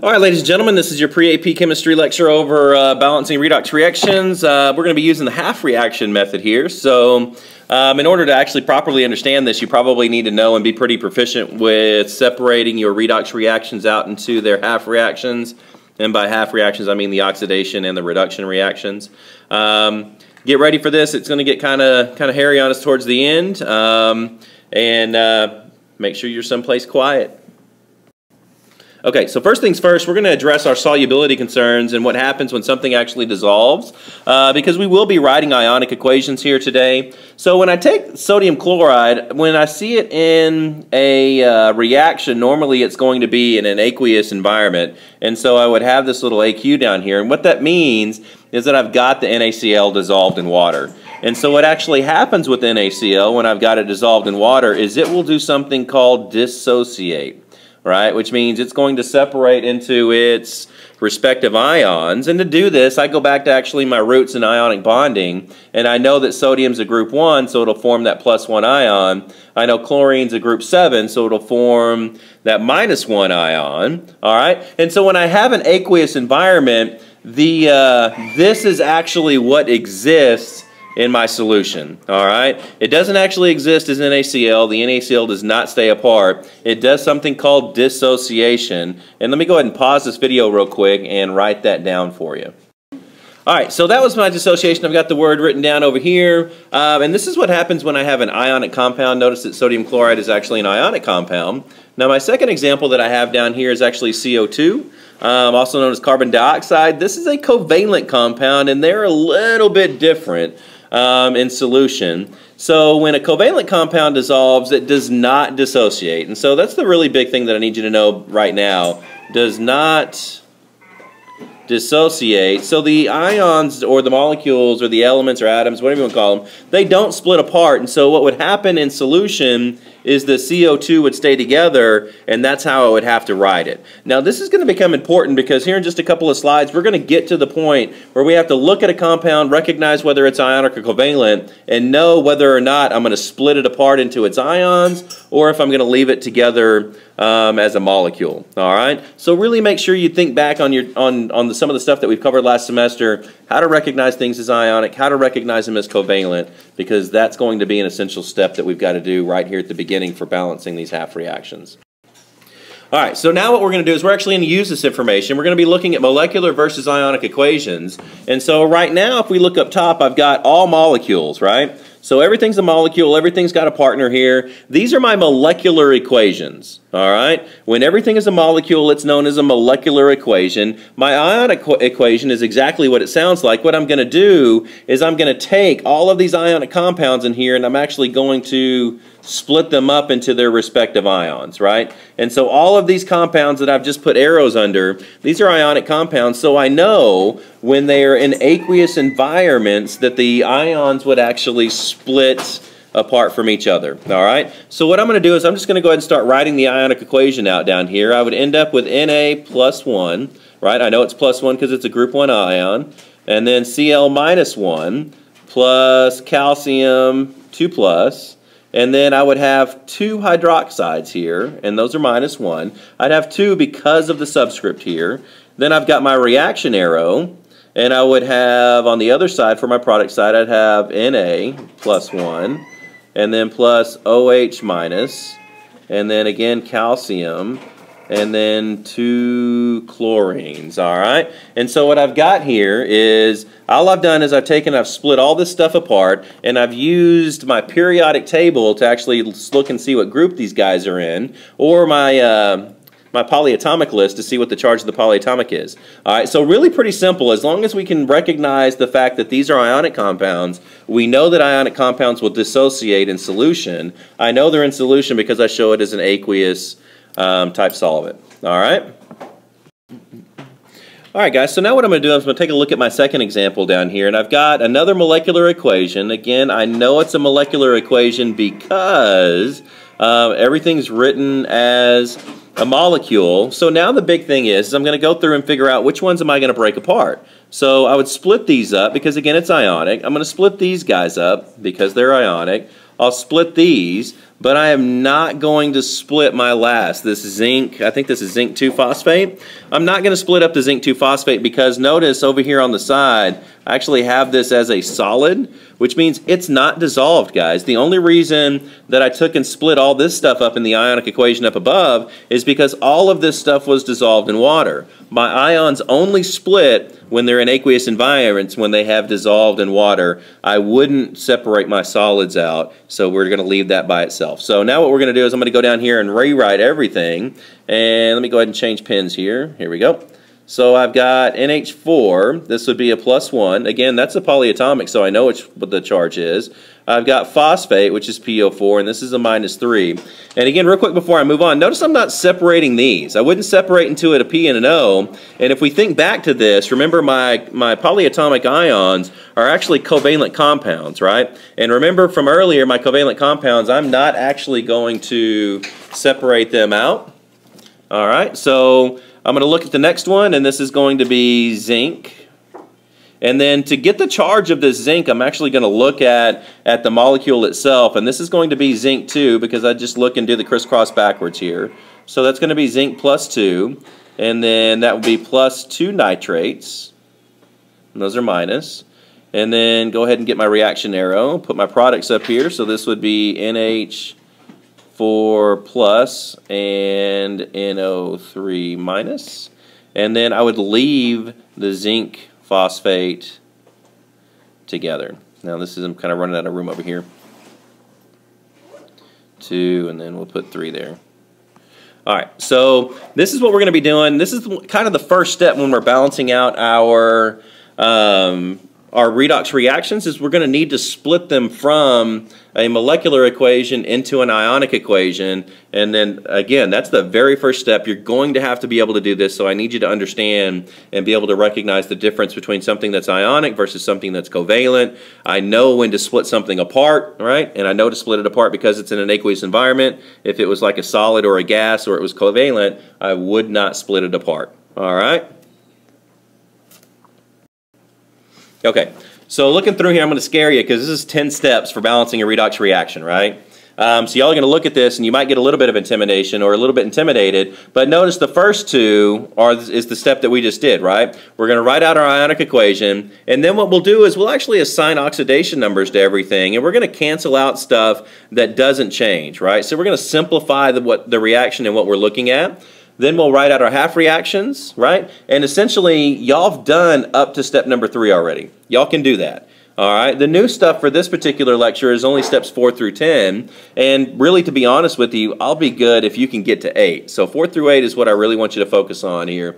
All right, ladies and gentlemen, this is your pre-AP chemistry lecture over balancing redox reactions. We're going to be using the half reaction method here. So in order to actually properly understand this, you probably need to know and be pretty proficient with separating your redox reactions out into their half reactions. And by half reactions, I mean the oxidation and the reduction reactions. Get ready for this. It's going to get kind of hairy on us towards the end. Make sure you're someplace quiet. Okay, so first things first, we're going to address our solubility concerns and what happens when something actually dissolves, because we will be writing ionic equations here today. So when I take sodium chloride, when I see it in a reaction, normally it's going to be in an aqueous environment, and so I would have this little AQ down here, and what that means is that I've got the NaCl dissolved in water. And so what actually happens with NaCl when I've got it dissolved in water is it will do something called dissociate. Right, which means it's going to separate into its respective ions. And to do this, I go back to actually my roots in ionic bonding, and I know that sodium's a group 1, so it'll form that +1 ion. I know chlorine's a group 7, so it'll form that -1 ion. All right, and so when I have an aqueous environment, this is actually what exists in my solution. All right, it doesn't actually exist as NaCl. The NaCl does not stay apart. It does something called dissociation. And let me go ahead and pause this video real quick and write that down for you. All right, so that was my dissociation. I've got the word written down over here. And this is what happens when I have an ionic compound. Notice that sodium chloride is actually an ionic compound. Now my second example that I have down here is actually CO2. Also known as carbon dioxide. This is a covalent compound, and they're a little bit different in solution. So when a covalent compound dissolves, it does not dissociate. And so that's the really big thing that I need you to know right now. Does not dissociate. So the ions or the molecules or the elements or atoms, whatever you want to call them, they don't split apart. And so what would happen in solution is the CO2 would stay together, and that's how I would have to write it. Now this is going to become important because here in just a couple of slides we're going to get to the point where we have to look at a compound, recognize whether it's ionic or covalent, and know whether or not I'm going to split it apart into its ions or if I'm going to leave it together as a molecule. All right, so really make sure you think back on some of the stuff that we've covered last semester, how to recognize things as ionic, how to recognize them as covalent, because that's going to be an essential step that we've got to do right here at the beginning for balancing these half reactions. All right, so now what we're going to do is we're actually going to use this information. We're going to be looking at molecular versus ionic equations. And so right now, if we look up top, I've got all molecules, right? So everything's a molecule, everything's got a partner here. These are my molecular equations, all right? When everything is a molecule, it's known as a molecular equation. My ionic equation is exactly what it sounds like. What I'm going to do is I'm going to take all of these ionic compounds in here and I'm actually going to split them up into their respective ions, right? And so all of these compounds that I've just put arrows under, these are ionic compounds, so I know when they are in aqueous environments that the ions would actually split apart from each other, all right? So what I'm going to do is I'm just going to go ahead and start writing the ionic equation out down here. I would end up with Na+1, right? I know it's +1 because it's a group 1 ion, and then Cl-1 plus calcium 2+, and then I would have 2 hydroxides here, and those are -1. I'd have 2 because of the subscript here. Then I've got my reaction arrow, and I would have on the other side, for my product side, I'd have Na+1, and then plus OH-, and then again calcium, and then 2 chlorines, all right? And so what I've got here is, all I've done is I've split all this stuff apart, and I've used my periodic table to actually look and see what group these guys are in, or my polyatomic list to see what the charge of the polyatomic is. All right, so really pretty simple. As long as we can recognize the fact that these are ionic compounds, we know that ionic compounds will dissociate in solution. I know they're in solution because I show it as an aqueous type solvent. All right? All right, guys, so now what I'm going to do is I'm going to take a look at my second example down here, and I've got another molecular equation. Again, I know it's a molecular equation because everything's written as a molecule. So now the big thing is I'm going to go through and figure out which ones am I going to break apart. So I would split these up because, again, it's ionic. I'm going to split these guys up because they're ionic. I'll split these but I am not going to split my last. This zinc, I think this is zinc 2-phosphate. I'm not going to split up the zinc 2-phosphate because notice over here on the side, I actually have this as a solid, which means it's not dissolved, guys. The only reason that I took and split all this stuff up in the ionic equation up above is because all of this stuff was dissolved in water. My ions only split when they're in aqueous environments, when they have dissolved in water. I wouldn't separate my solids out, so we're going to leave that by itself. So now what we're going to do is I'm going to go down here and rewrite everything, and let me go ahead and change pens here. Here we go. So I've got NH4, this would be a +1. Again, that's a polyatomic, so I know what the charge is. I've got phosphate, which is PO4, and this is a -3. And again, real quick before I move on, notice I'm not separating these. I wouldn't separate into it a P and an O. And if we think back to this, remember my polyatomic ions are actually covalent compounds, right? And remember from earlier, my covalent compounds, I'm not actually going to separate them out. All right, so I'm going to look at the next one, and this is going to be zinc. And then to get the charge of this zinc, I'm actually going to look at the molecule itself, and this is going to be zinc 2 because I just look and do the crisscross backwards here. So that's going to be zinc +2, and then that would be +2 nitrates, and those are minus. And then go ahead and get my reaction arrow, put my products up here, so this would be NH4+ and NO3-. And then I would leave the zinc phosphate together. Now this is, I'm kind of running out of room over here. 2, and then we'll put 3 there. All right, so this is what we're going to be doing. This is kind of the first step when we're balancing out our redox reactions, is we're going to need to split them from a molecular equation into an ionic equation. And then again, that's the very first step. You're going to have to be able to do this, so I need you to understand and be able to recognize the difference between something that's ionic versus something that's covalent. I know when to split something apart, right? And I know to split it apart because it's in an aqueous environment. If it was like a solid or a gas or it was covalent, I would not split it apart. All right? Okay, so looking through here, I'm going to scare you because this is 10 steps for balancing a redox reaction, right? So y'all are going to look at this and you might get a little bit of intimidation or a little bit intimidated, but notice the first two is the step that we just did, right? We're going to write out our ionic equation, and then what we'll do is we'll actually assign oxidation numbers to everything, and we're going to cancel out stuff that doesn't change, right? So we're going to simplify the reaction and what we're looking at. Then we'll write out our half reactions, right? And essentially, y'all have done up to step number 3 already. Y'all can do that. All right. The new stuff for this particular lecture is only steps 4 through 10. And really, to be honest with you, I'll be good if you can get to 8. So 4 through 8 is what I really want you to focus on here.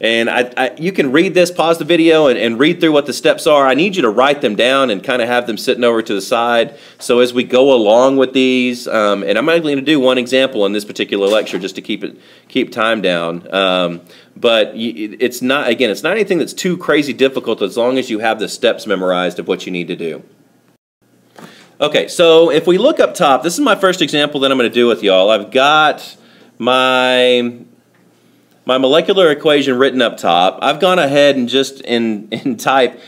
And you can read this, pause the video, and read through what the steps are. I need you to write them down and kind of have them sitting over to the side. So as we go along with these, and I'm only going to do one example in this particular lecture just to keep time down. But it's not, again, it's not anything that's too crazy difficult as long as you have the steps memorized of what you need to do. Okay, so if we look up top, this is my first example that I'm going to do with y'all. I've got my molecular equation written up top. I've gone ahead and just in type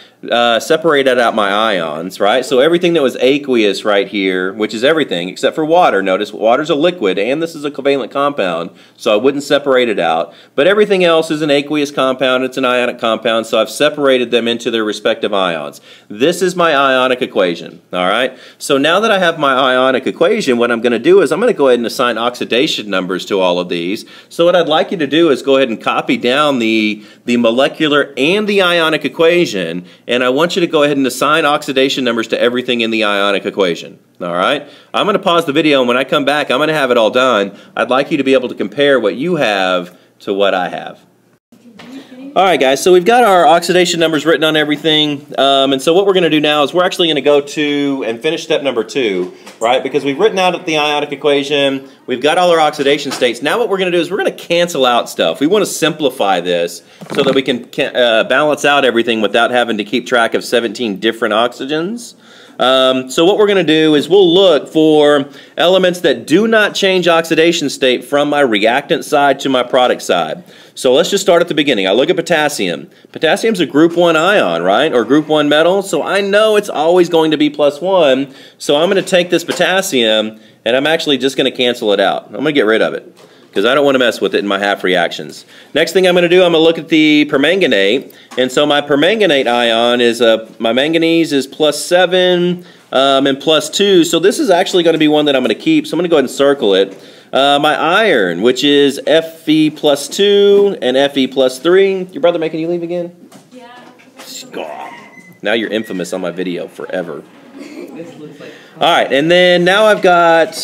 separated out my ions, right? So everything that was aqueous right here, which is everything except for water. Notice water's a liquid and this is a covalent compound, so I wouldn't separate it out. But everything else is an aqueous compound, it's an ionic compound, so I've separated them into their respective ions. This is my ionic equation, all right? So now that I have my ionic equation, what I'm going to do is I'm going to go ahead and assign oxidation numbers to all of these. So what I'd like you to do is go ahead and copy down the molecular and the ionic equation, and I want you to go ahead and assign oxidation numbers to everything in the ionic equation. All right? I'm going to pause the video, and when I come back, I'm going to have it all done. I'd like you to be able to compare what you have to what I have. All right, guys, so we've got our oxidation numbers written on everything, and so what we're going to do now is we're actually going to go to and finish step number 2, right? Because we've written out the ionic equation, we've got all our oxidation states. Now what we're going to do is we're going to cancel out stuff. We want to simplify this so that we can balance out everything without having to keep track of 17 different oxygens. So what we're going to do is we'll look for elements that do not change oxidation state from my reactant side to my product side. So let's just start at the beginning. I look at potassium. Potassium's a group 1 ion, right? Or group 1 metal. So I know it's always going to be +1. So I'm going to take this potassium and I'm actually just going to cancel it out. I'm going to get rid of it because I don't want to mess with it in my half reactions. Next thing I'm going to do, I'm going to look at the permanganate. And so my permanganate ion is, my manganese is +7 and +2. So this is actually going to be one that I'm going to keep. So I'm going to go ahead and circle it. My iron, which is Fe +2 and Fe +3. Your brother making you leave again? Yeah. Now you're infamous on my video forever. All right, and then now I've got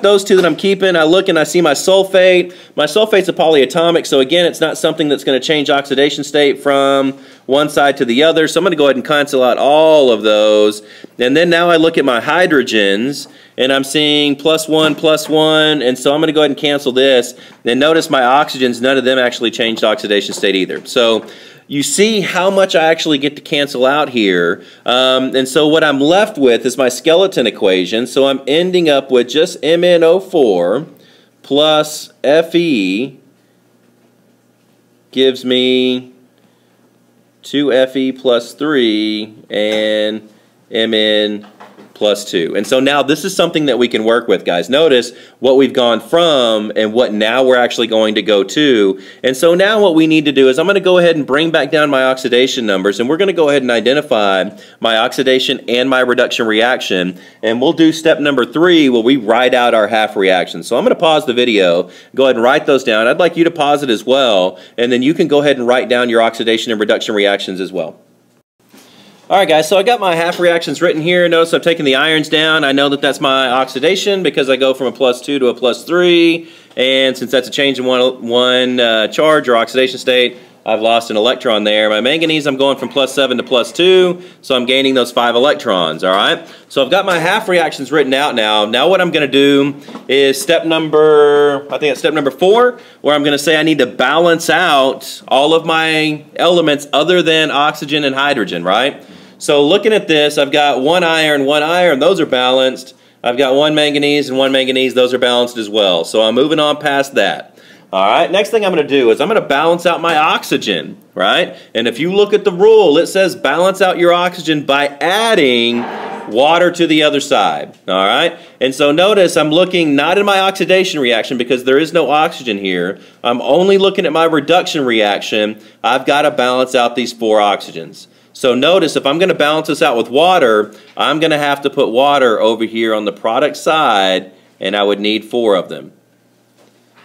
those two that I'm keeping. I look and I see my sulfate. My sulfate's a polyatomic, so again, it's not something that's going to change oxidation state from one side to the other. So I'm going to go ahead and cancel out all of those. And then now I look at my hydrogens, and I'm seeing +1, +1, and so I'm going to go ahead and cancel this. And notice my oxygens, none of them actually changed oxidation state either. So you see how much I actually get to cancel out here. And so what I'm left with is my skeleton equation. So I'm ending up with just MnO4 plus Fe gives me 2Fe +3 and Mn +2. And so now this is something that we can work with, guys. Notice what we've gone from and what now we're actually going to go to. And so now what we need to do is I'm going to go ahead and bring back down my oxidation numbers, and we're going to go ahead and identify my oxidation and my reduction reaction. And we'll do step number 3 where we write out our half reactions. So I'm going to pause the video, go ahead and write those down. I'd like you to pause it as well, and then you can go ahead and write down your oxidation and reduction reactions as well. Alright guys, so I got my half reactions written here. Notice I've taken the irons down. I know that that's my oxidation because I go from a +2 to a +3, and since that's a change in one charge or oxidation state, I've lost an electron there. My manganese, I'm going from +7 to +2, so I'm gaining those 5 electrons, alright? So I've got my half reactions written out now. Now what I'm going to do is step number 4, where I'm going to say I need to balance out all of my elements other than oxygen and hydrogen, right? So looking at this, I've got 1 iron, those are balanced. I've got 1 manganese and 1 manganese, those are balanced as well. So I'm moving on past that. Alright, next thing I'm going to do is I'm going to balance out my oxygen, right? And if you look at the rule, it says balance out your oxygen by adding water to the other side, alright? And so notice I'm looking not at my oxidation reaction because there is no oxygen here. I'm only looking at my reduction reaction. I've got to balance out these 4 oxygens. So notice if I'm going to balance this out with water, I'm going to have to put water over here on the product side, and I would need 4 of them,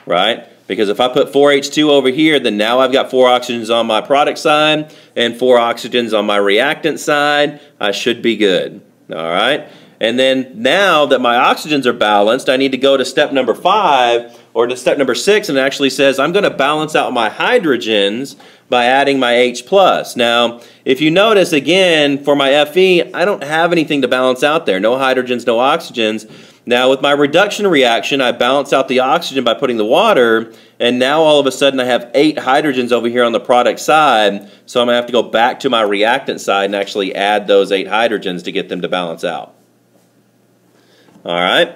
right? Because if I put 4H2 over here, then now I've got 4 oxygens on my product side and 4 oxygens on my reactant side. I should be good, all right? And then now that my oxygens are balanced, I need to go to step number 5 or to step number 6, and it actually says I'm going to balance out my hydrogens by adding my H+. Now, if you notice again, for my Fe, I don't have anything to balance out there. No hydrogens, no oxygens. Now, with my reduction reaction, I balance out the oxygen by putting the water, and now all of a sudden I have 8 hydrogens over here on the product side, so I'm going to have to go back to my reactant side and actually add those 8 hydrogens to get them to balance out. All right?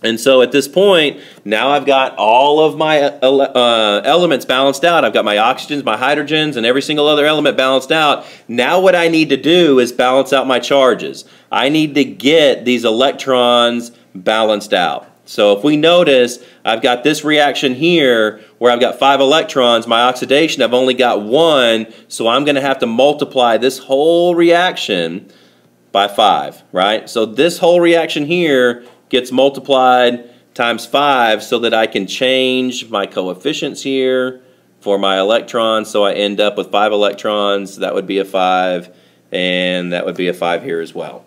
And so at this point, now I've got all of my elements balanced out. I've got my oxygens, my hydrogens, and every single other element balanced out. Now what I need to do is balance out my charges. I need to get these electrons balanced out. So if we notice, I've got this reaction here where I've got 5 electrons. My oxidation, I've only got 1, so I'm going to have to multiply this whole reaction by 5, right? So this whole reaction here gets multiplied times 5 so that I can change my coefficients here for my electrons. So I end up with 5 electrons. That would be a 5, and that would be a 5 here as well.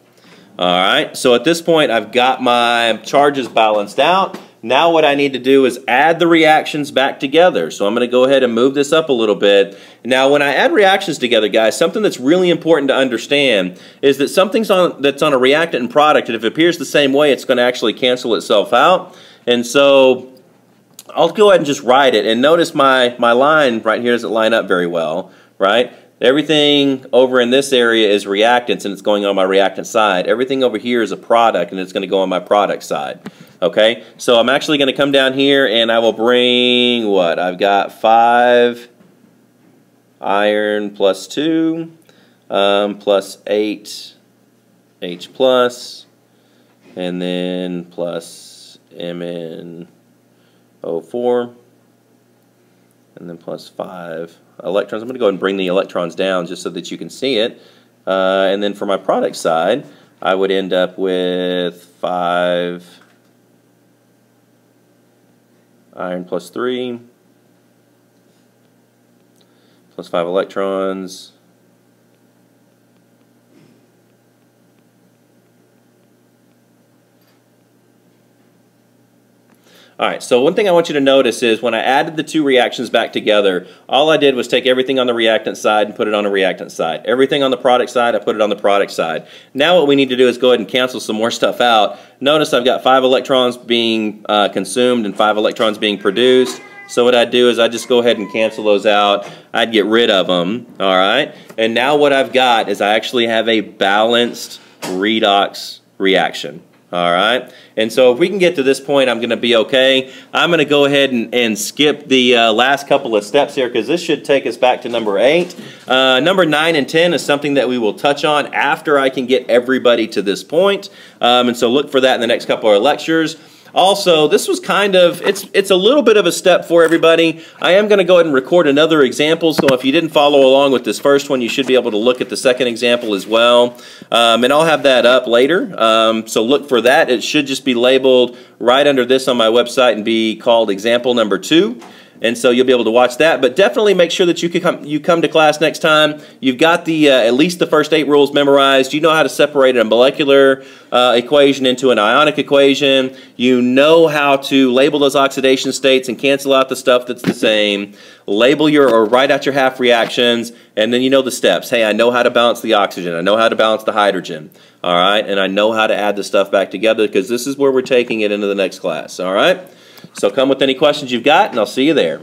Alright, so at this point I've got my charges balanced out. Now what I need to do is add the reactions back together. So I'm going to go ahead and move this up a little bit. Now when I add reactions together, guys, something that's really important to understand is that something's that's on a reactant and product, and if it appears the same way, it's going to actually cancel itself out. And so I'll go ahead and just write it. And notice my line right here doesn't line up very well, right? Everything over in this area is reactants, and it's going on my reactant side. Everything over here is a product, and it's going to go on my product side. Okay, so I'm actually going to come down here, and I will bring what? I've got 5 iron plus 2 plus 8 H plus, and then plus MnO4, and then plus 5 electrons. I'm going to go ahead and bring the electrons down just so that you can see it. And then for my product side, I would end up with 5 iron plus 3 plus 5 electrons. Alright, so one thing I want you to notice is when I added the two reactions back together, all I did was take everything on the reactant side and put it on the reactant side. Everything on the product side, I put it on the product side. Now what we need to do is go ahead and cancel some more stuff out. Notice I've got 5 electrons being consumed and 5 electrons being produced. So what I'd do is I'd just go ahead and cancel those out. I'd get rid of them, alright? And now what I've got is I actually have a balanced redox reaction. Alright, and so if we can get to this point, I'm going to be okay. I'm going to go ahead and skip the last couple of steps here because this should take us back to number 8. Number 9 and 10 is something that we will touch on after I can get everybody to this point. And so look for that in the next couple of lectures. Also, this was kind of, it's a little bit of a step for everybody. I am going to go ahead and record another example, so if you didn't follow along with this first one, you should be able to look at the second example as well. And I'll have that up later, so look for that. It should just be labeled right under this on my website and be called example number 2. And so you'll be able to watch that, but definitely make sure that you come to class next time. You've got the at least the first 8 rules memorized. You know how to separate a molecular equation into an ionic equation. You know how to label those oxidation states and cancel out the stuff that's the same. Label or write out your half reactions, and then you know the steps. Hey, I know how to balance the oxygen. I know how to balance the hydrogen. All right, and I know how to add the stuff back together because this is where we're taking it into the next class. All right. So come with any questions you've got, and I'll see you there.